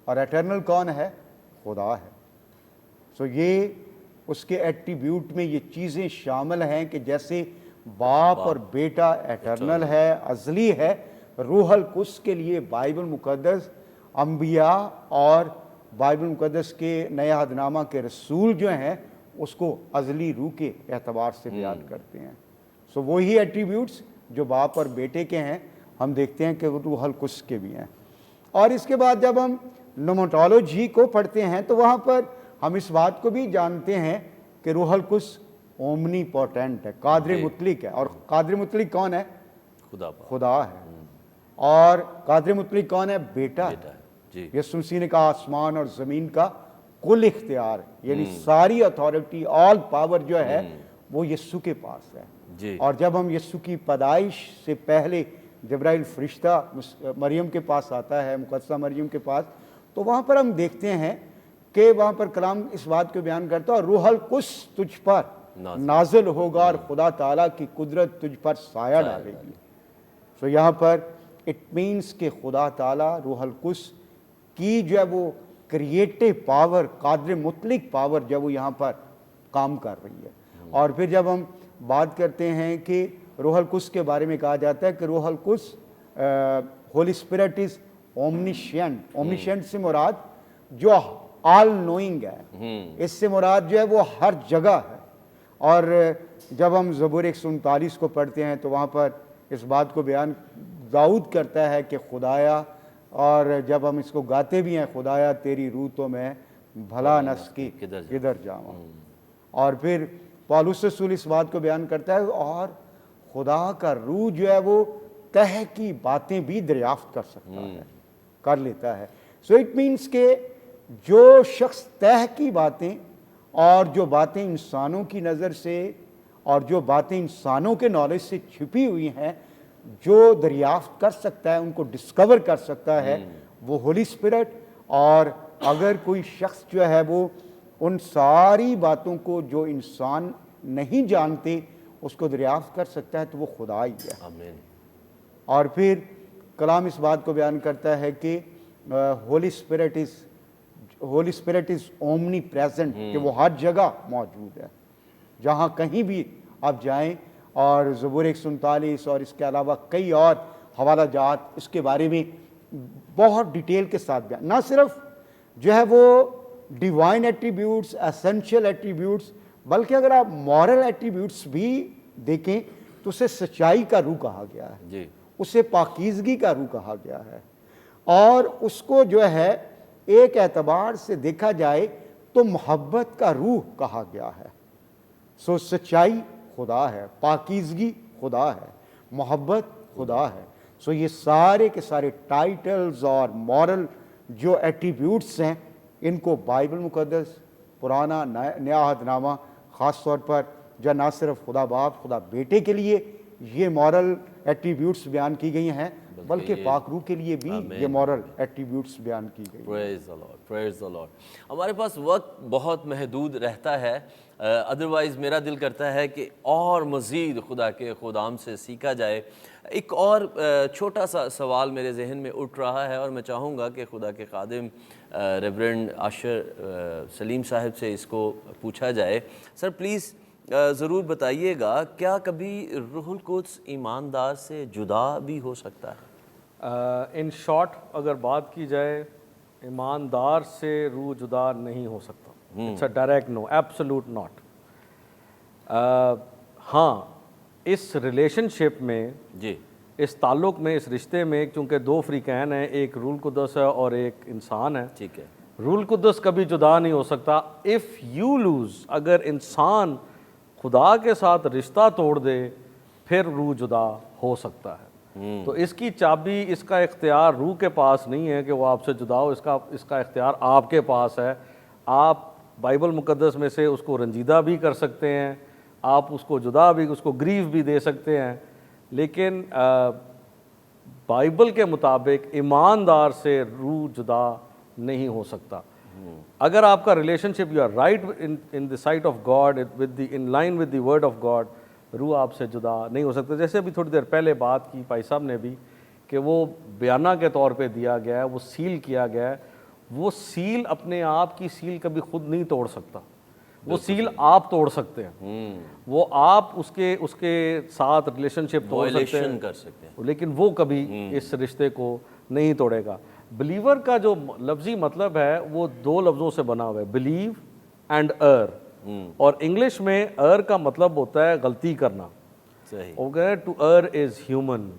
اور ایٹرنل کون ہے؟ خدا ہے. سو یہ اس کے ایٹریبیوٹ میں یہ چیزیں شامل ہیں کہ جیسے باپ اور بیٹا ایٹرنل ہے، ازلی ہے، روح القدس کے لیے بائبل مقدس، انبیاء اور بائبل مقدس کے نئے عہد نامہ کے رسول جو ہیں اس کو ازلی روح کے اعتبار سے بیان کرتے ہیں. سو وہی ایٹریبیوٹس جو باپ اور بیٹے کے ہیں ہم دیکھتے ہیں کہ وہ روح القدس کے بھی ہیں. اور اس کے بعد جب ہم نوموٹولوجی کو پڑھتے ہیں تو وہاں پر ہم اس بات کو بھی جانتے ہیں کہ روح القدس اومنی پوٹینٹ ہے، قادر مطلق ہے. اور قادر مطلق کون ہے؟ خدا ہے. اور قادر مطلق کون ہے؟ بیٹا ہے. یسوع مسیح نے کہا آسمان اور زمین کا کل اختیار، یعنی ساری اتھارٹی، آل پاور جو ہے وہ یسوع کے پاس ہے. اور جب ہم یسوع کی پیدائش سے پہلے جبرائیل فرشتہ مریم کے پاس آتا ہے، مقدسہ مریم کے پاس، تو وہاں پر ہم دیکھتے ہیں کہ وہاں پر کلام اس بات کو بیان کرتا ہے اور روح القدس تجھ پر نازل ہوگا اور خدا تعالیٰ کی قدرت تجھ پر سایہ ڈالے گی. سو یہاں پر اٹ مینس کہ خدا تعالیٰ روح القدس کی جو ہے وہ کریٹو پاور، قادر مطلق پاور جو وہ یہاں پر کام کر رہی ہے. اور پھر جب ہم بات کرتے ہیں کہ روح القدس کے بارے میں کہا جاتا ہے کہ روح القدس ہولی اسپرٹ از اومنیشینٹ. اومنیشینٹ سے مراد جو آل نوئنگ ہے، اس سے مراد جو ہے وہ ہر جگہ ہے. اور جب ہم زبور 139 کو پڑھتے ہیں تو وہاں پر اس بات کو بیان داؤد کرتا ہے کہ خدایا، اور جب ہم اس کو گاتے بھی ہیں، خدایا تیری روح تو میں بھلا نس کی کدھر جاؤں. اور پھر پالوس رسول اس بات کو بیان کرتا ہے اور خدا کا روح جو ہے وہ تہ کی باتیں بھی دریافت کر سکتا ہے، کر لیتا ہے. سو اٹ مینس کہ جو شخص تہ کی باتیں اور جو باتیں انسانوں کی نظر سے اور جو باتیں انسانوں کے نالج سے چھپی ہوئی ہیں، جو دریافت کر سکتا ہے، ان کو ڈسکور کر سکتا ہے، وہ ہولی اسپرٹ. اور اگر کوئی شخص جو ہے وہ ان ساری باتوں کو جو انسان نہیں جانتے اس کو دریافت کر سکتا ہے تو وہ خدا ہی ہے. آمین. اور پھر کلام اس بات کو بیان کرتا ہے کہ Holy Spirit is omnipresent, کہ وہ ہر جگہ موجود ہے، جہاں کہیں بھی آپ جائیں. اور زبور 139 اور اس کے علاوہ کئی اور حوالہ جات اس کے بارے میں بہت ڈیٹیل کے ساتھ بیان، نہ صرف جو ہے وہ ڈیوائن ایٹریبیوٹس، اسینشیل ایٹریبیوٹس، بلکہ اگر آپ مورل ایٹریبیوٹس بھی دیکھیں تو اسے سچائی کا روح کہا گیا ہے جی. اسے پاکیزگی کا روح کہا گیا ہے. اور اس کو جو ہے ایک اعتبار سے دیکھا جائے تو محبت کا روح کہا گیا ہے. سو سچائی خدا ہے، پاکیزگی خدا ہے، محبت خدا ہے. سو یہ سارے کے سارے ٹائٹلز اور مورل جو ایٹریبیوٹس ہیں، ان کو بائبل مقدس، پرانا نیا عہد نامہ خاص طور پر جو نہ صرف خدا باپ خدا بیٹے کے لیے یہ مورل ایٹریبیوٹس بیان کی گئی ہیں، بلکہ پاک روح کے لیے بھی یہ مورل ایٹریبیوٹس بیان کی گئی. پریز دی لارڈ، پریز دی لارڈ. ہمارے پاس وقت بہت محدود رہتا ہے، ادروائز میرا دل کرتا ہے کہ اور مزید خدا کے خدام سے سیکھا جائے. ایک اور چھوٹا سا سوال میرے ذہن میں اٹھ رہا ہے اور میں چاہوں گا کہ خدا کے خادم ریورنڈ عاشر سلیم صاحب سے اس کو پوچھا جائے. سر پلیز ضرور بتائیے گا، کیا کبھی روح القدس ایماندار سے جدا بھی ہو سکتا ہے؟ ان شارٹ اگر بات کی جائے، ایماندار سے روح جدا نہیں ہو سکتا. It's a direct no, absolute not. ہاں، اس ریلیشن شپ میں، جی، اس تعلق میں، اس رشتے میں، چونکہ دو فریقین ہیں، ایک روح القدس ہے اور ایک انسان ہے. ٹھیک ہے. روح القدس کبھی جدا نہیں ہو سکتا. اف یو لوز، اگر انسان خدا کے ساتھ رشتہ توڑ دے پھر روح جدا ہو سکتا ہے. تو اس کی چابی، اس کا اختیار روح کے پاس نہیں ہے کہ وہ آپ سے جدا ہو. اس کا اختیار آپ کے پاس ہے. آپ بائبل مقدس میں سے اس کو رنجیدہ بھی کر سکتے ہیں، آپ اس کو جدا بھی، اس کو گریف بھی دے سکتے ہیں. لیکن بائبل کے مطابق ایماندار سے روح جدا نہیں ہو سکتا. اگر آپ کا relationship, you are right in the sight of God, in line with the word of God, روح آپ سے جدا نہیں ہو سکتا. جیسے ابھی تھوڑی دیر پہلے بات کی بھائی صاحب نے بھی کہ وہ بیانہ کے طور پہ دیا گیا ہے، وہ سیل کیا گیا ہے. وہ سیل اپنے آپ کی سیل کبھی خود نہیں توڑ سکتا، وہ سیل آپ توڑ سکتے ہیں. وہ آپ اس کے ساتھ ریلیشن شپ توڑ سکتے ہیں، لیکن وہ کبھی اس رشتے کو نہیں توڑے گا. بلیور کا جو لفظی مطلب ہے وہ دو لفظوں سے بنا ہوا ہے، بلیو اینڈ ار. اور انگلش میں ار کا مطلب ہوتا ہے غلطی کرنا. ٹو ار از ہیومن،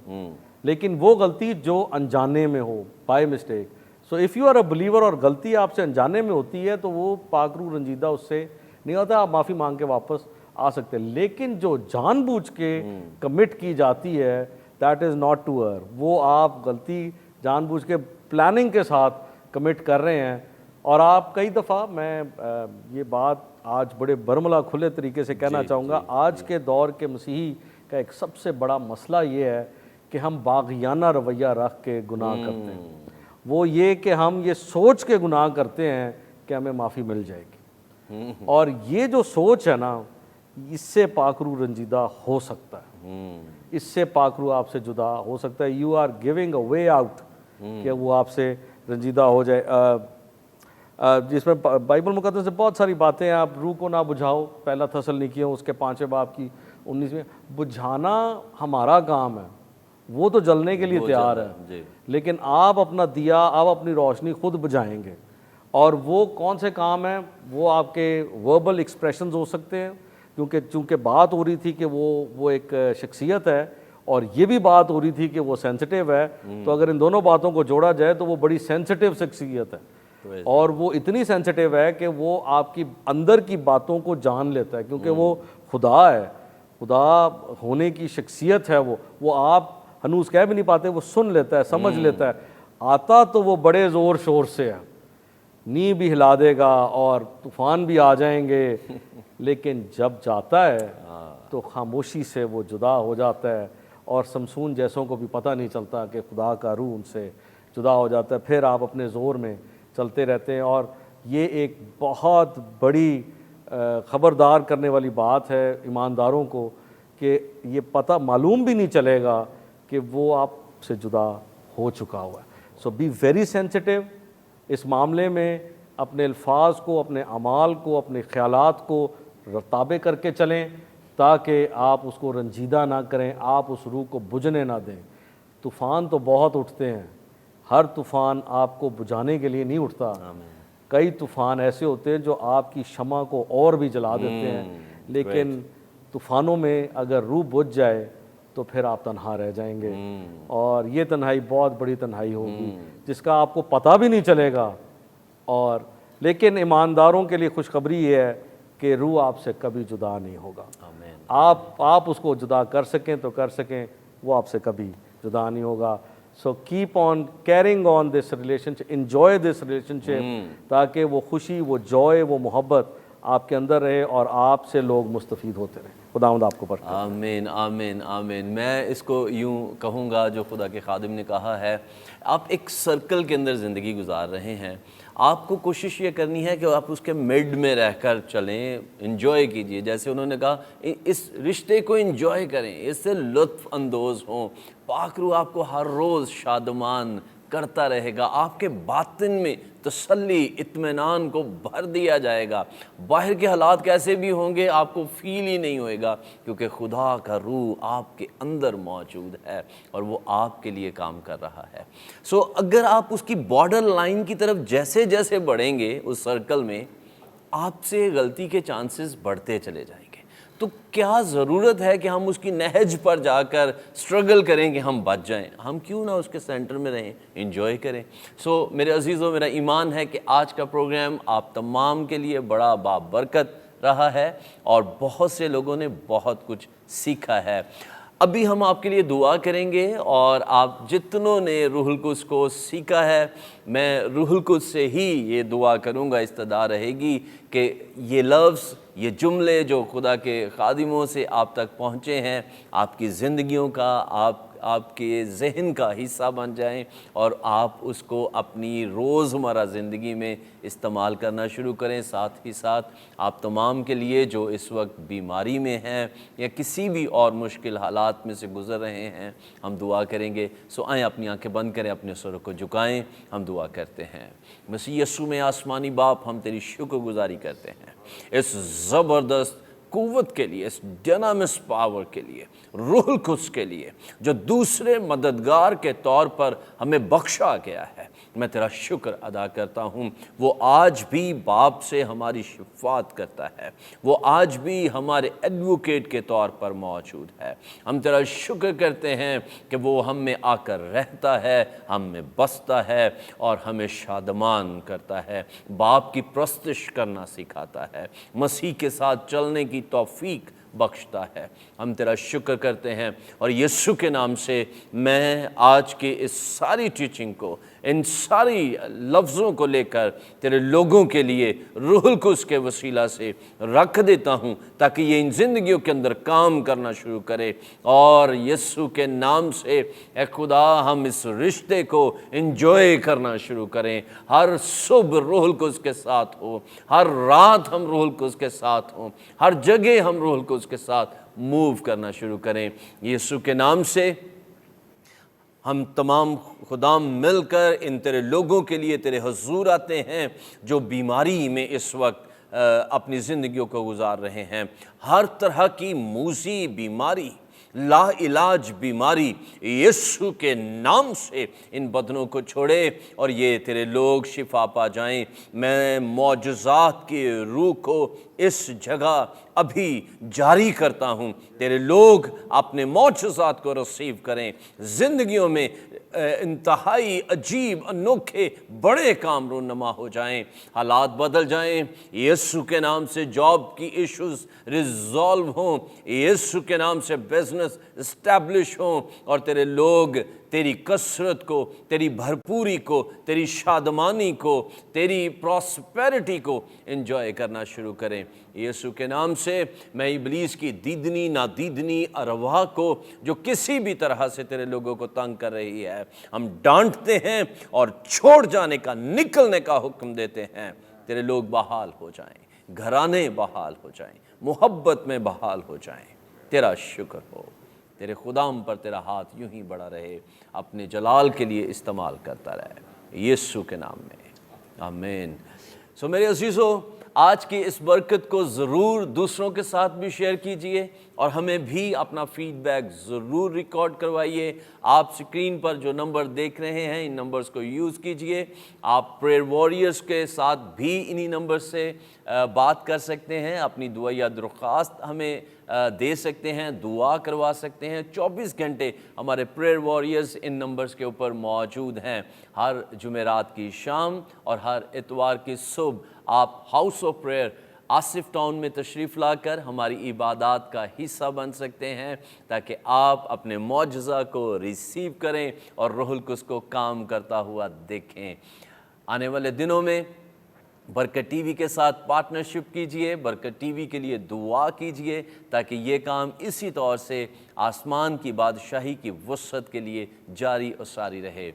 لیکن وہ غلطی جو انجانے میں ہو، by mistake. So if you are a believer اور غلطی آپ سے انجانے میں ہوتی ہے تو وہ پاک روح رنجیدہ اس سے نہیں ہوتا، آپ معافی مانگ کے واپس آ سکتے. لیکن جو جان بوجھ کے کمٹ کی جاتی ہے، دیٹ از ناٹ ٹو ار. وہ آپ غلطی جان بوجھ کے پلاننگ کے ساتھ کمٹ کر رہے ہیں. اور آپ کئی دفعہ، میں یہ بات آج بڑے برملا کھلے طریقے سے کہنا چاہوں گا، آج کے دور کے مسیحی کا ایک سب سے بڑا مسئلہ یہ ہے کہ ہم باغیانہ رویہ رکھ کے گناہ کرتے ہیں. وہ یہ کہ ہم یہ سوچ کے گناہ کرتے ہیں کہ ہمیں معافی مل جائے گی. اور یہ جو سوچ ہے نا, اس سے پاک روح رنجیدہ ہو سکتا ہے, اس سے پاک روح آپ سے جدا ہو سکتا ہے. You are giving a way out کہ وہ آپ سے رنجیدہ ہو جائے. جس میں بائبل مقدس سے بہت ساری باتیں ہیں. آپ روح کو نہ بجھاؤ, پہلا تسلنیکیوں اس کے 5 باب کی 19 بجھانا ہمارا کام ہے, وہ تو جلنے کے لیے تیار ہے, لیکن آپ اپنا دیا, آپ اپنی روشنی خود بجھائیں گے. اور وہ کون سے کام ہیں؟ وہ آپ کے وربل ایکسپریشنز ہو سکتے ہیں, چونکہ بات ہو رہی تھی کہ وہ ایک شخصیت ہے, اور یہ بھی بات ہو رہی تھی کہ وہ سینسٹیو ہے. تو اگر ان دونوں باتوں کو جوڑا جائے تو وہ بڑی سینسٹیو شخصیت ہے, اور وہ اتنی سینسٹیو ہے کہ وہ آپ کی اندر کی باتوں کو جان لیتا ہے, کیونکہ وہ خدا ہے, خدا ہونے کی شخصیت ہے. وہ آپ ہنوز کہہ بھی نہیں پاتے, وہ سن لیتا ہے, سمجھ لیتا ہے. آتا تو وہ بڑے زور شور سے ہے, نی بھی ہلا دے گا اور طوفان بھی آ جائیں گے, لیکن جب جاتا ہے تو خاموشی سے وہ جدا ہو جاتا ہے, اور سمسون جیسوں کو بھی پتہ نہیں چلتا کہ خدا کا روح ان سے جدا ہو جاتا ہے. پھر آپ اپنے زور میں چلتے رہتے ہیں. اور یہ ایک بہت بڑی خبردار کرنے والی بات ہے ایمانداروں کو, کہ یہ پتہ معلوم بھی نہیں چلے گا کہ وہ آپ سے جدا ہو چکا ہوا ہے. سو بی ویری سینسٹیو اس معاملے میں. اپنے الفاظ کو, اپنے اعمال کو, اپنے خیالات کو تابع کر کے چلیں, تاکہ آپ اس کو رنجیدہ نہ کریں, آپ اس روح کو بجھنے نہ دیں. طوفان تو بہت اٹھتے ہیں, ہر طوفان آپ کو بجھانے کے لیے نہیں اٹھتا. کئی طوفان ایسے ہوتے ہیں جو آپ کی شمع کو اور بھی جلا دیتے ہیں, لیکن طوفانوں میں اگر روح بجھ جائے تو پھر آپ تنہا رہ جائیں گے, اور یہ تنہائی بہت بڑی تنہائی ہوگی جس کا آپ کو پتہ بھی نہیں چلے گا. اور لیکن ایمانداروں کے لیے خوشخبری یہ ہے کہ روح آپ سے کبھی جدا نہیں ہوگا. آپ اس کو جدا کر سکیں تو کر سکیں, وہ آپ سے کبھی جدا نہیں ہوگا. So keep on caring on this relationship, enjoy this relationship, تاکہ وہ خوشی, وہ جوائے, وہ محبت آپ کے اندر رہے اور آپ سے لوگ مستفید ہوتے رہیں. خداوند آپ کو برکت. آمین آمین آمین. میں اس کو یوں کہوں گا جو خدا کے خادم نے کہا ہے, آپ ایک سرکل کے اندر زندگی گزار رہے ہیں. آپ کو کوشش یہ کرنی ہے کہ آپ اس کے مڈ میں رہ کر چلیں, انجوائے کیجئے. جیسے انہوں نے کہا, اس رشتے کو انجوائے کریں, اس سے لطف اندوز ہوں. پاک روح آپ کو ہر روز شادمان کرتا رہے گا. آپ کے باطن میں تسلی, اطمینان کو بھر دیا جائے گا. باہر کے حالات کیسے بھی ہوں گے آپ کو فیل ہی نہیں ہوئے گا, کیونکہ خدا کا روح آپ کے اندر موجود ہے اور وہ آپ کے لیے کام کر رہا ہے. سو اگر آپ اس کی بارڈر لائن کی طرف جیسے جیسے بڑھیں گے اس سرکل میں, آپ سے غلطی کے چانسز بڑھتے چلے جائیں گے. تو کیا ضرورت ہے کہ ہم اس کی نہج پر جا کر سٹرگل کریں کہ ہم بچ جائیں؟ ہم کیوں نہ اس کے سینٹر میں رہیں, انجوائے کریں. سو میرے عزیزوں, میرا ایمان ہے کہ آج کا پروگرام آپ تمام کے لیے بڑا بابرکت رہا ہے, اور بہت سے لوگوں نے بہت کچھ سیکھا ہے. ابھی ہم آپ کے لیے دعا کریں گے, اور آپ جتنوں نے روح القدس کو سیکھا ہے, میں روح القدس سے ہی یہ دعا کروں گا, استدعا رہے گی کہ یہ لفظ, یہ جملے جو خدا کے خادموں سے آپ تک پہنچے ہیں, آپ کی زندگیوں کا, آپ کے ذہن کا حصہ بن جائیں, اور آپ اس کو اپنی روزمرہ زندگی میں استعمال کرنا شروع کریں. ساتھ ہی ساتھ آپ تمام کے لیے جو اس وقت بیماری میں ہیں یا کسی بھی اور مشکل حالات میں سے گزر رہے ہیں, ہم دعا کریں گے. سو آئیں اپنی آنکھیں بند کریں, اپنے سروں کو جھکائیں, ہم دعا کرتے ہیں. مسیح یسوع میں آسمانی باپ, ہم تیری شکر گزاری کرتے ہیں اس زبردست قوت کے لیے, اس ڈائنامس پاور کے لیے, روح القدس کے لیے جو دوسرے مددگار کے طور پر ہمیں بخشا گیا ہے. میں تیرا شکر ادا کرتا ہوں. وہ آج بھی باپ سے ہماری شفاعت کرتا ہے, وہ آج بھی ہمارے ایڈوکیٹ کے طور پر موجود ہے. ہم تیرا شکر کرتے ہیں کہ وہ ہم میں آ کر رہتا ہے, ہم میں بستا ہے, اور ہمیں شادمان کرتا ہے, باپ کی پرستش کرنا سکھاتا ہے, مسیح کے ساتھ چلنے کی توفیق بخشتا ہے۔ ہم تیرا شکر کرتے ہیں اور یسوع کے نام سے میں آج کی اس ساری ٹیچنگ کو، ان ساری لفظوں کو لے کر تیرے لوگوں کے لیے روح القدس کے وسیلہ سے رکھ دیتا ہوں، تاکہ یہ ان زندگیوں کے اندر کام کرنا شروع کرے، اور یسوع کے نام سے اے خدا ہم اس رشتے کو انجوائے کرنا شروع کریں۔ ہر صبح روح القدس کے ساتھ ہو، ہر رات ہم روح القدس کے ساتھ ہوں، ہر جگہ ہم روح القدس کے ساتھ موو کرنا شروع کریں۔ یسوع کے نام سے ہم تمام خدام مل کر ان تیرے لوگوں کے لیے تیرے حضور آتے ہیں جو بیماری میں اس وقت اپنی زندگیوں کو گزار رہے ہیں۔ ہر طرح کی موذی بیماری، لا علاج بیماری، یسوع کے نام سے ان بدنوں کو چھوڑے اور یہ تیرے لوگ شفا پا جائیں۔ میں معجزات کی روح کو اس جگہ ابھی جاری کرتا ہوں، تیرے لوگ اپنے معجزات کو ریسیو کریں، زندگیوں میں انتہائی عجیب انوکھے بڑے کام رونما ہو جائیں، حالات بدل جائیں، یسوع کے نام سے جاب کی ایشوز ریزالو ہوں، یسوع کے نام سے بزنس اسٹیبلش ہوں، اور تیرے لوگ تیری کثرت کو، تیری بھرپوری کو، تیری شادمانی کو، تیری پراسپیرٹی کو انجوائے کرنا شروع کریں۔ یسوع کے نام سے میں ابلیس کی دیدنی نادیدنی ارواح کو جو کسی بھی طرح سے تیرے لوگوں کو تنگ کر رہی ہے، ہم ڈانٹتے ہیں اور چھوڑ جانے کا، نکلنے کا حکم دیتے ہیں۔ تیرے لوگ بحال ہو جائیں، گھرانے بحال ہو جائیں، محبت میں بحال ہو جائیں۔ تیرا شکر ہو، تیرے خدام پر تیرا ہاتھ یوں ہی بڑا رہے، اپنے جلال کے لیے استعمال کرتا رہے، یسوع کے نام میں آمین۔ میرے عزیزو، آج کی اس برکت کو ضرور دوسروں کے ساتھ بھی شیئر کیجئے اور ہمیں بھی اپنا فیڈ بیک ضرور ریکارڈ کروائیے۔ آپ سکرین پر جو نمبر دیکھ رہے ہیں ان نمبرز کو یوز کیجئے۔ آپ پریئر وارریئرز کے ساتھ بھی انہی نمبر سے بات کر سکتے ہیں، اپنی دعا یا درخواست ہمیں دے سکتے ہیں، دعا کروا سکتے ہیں۔ 24 گھنٹے ہمارے پریئر وارریئرز ان نمبرز کے اوپر موجود ہیں۔ ہر جمعرات کی شام اور ہر اتوار کی صبح آپ house of prayer Asif town میں تشریف لا کر ہماری عبادات کا حصہ بن سکتے ہیں، تاکہ آپ اپنے معجزہ کو ریسیو کریں اور روح القدس کو کام کرتا ہوا دیکھیں۔ آنے والے دنوں میں برکت ٹی وی کے ساتھ پارٹنرشپ کیجئے، برکت ٹی وی کے لیے دعا کیجئے، تاکہ یہ کام اسی طور سے آسمان کی بادشاہی کی وسعت کے لیے جاری و ساری رہے۔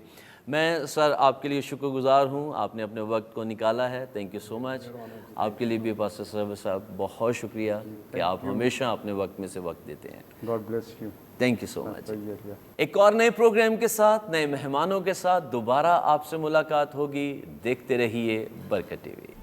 میں سر آپ کے لیے شکر گزار ہوں، آپ نے اپنے وقت کو نکالا ہے، تھینک یو سو مچ۔ آپ کے لیے بھی پاسٹر صاحب بہت شکریہ کہ آپ ہمیشہ اپنے وقت میں سے وقت دیتے ہیں۔ God bless you. Thank you so much. ایک اور نئے پروگرام کے ساتھ، نئے مہمانوں کے ساتھ دوبارہ آپ سے ملاقات ہوگی۔ دیکھتے رہیے برکت ٹی وی۔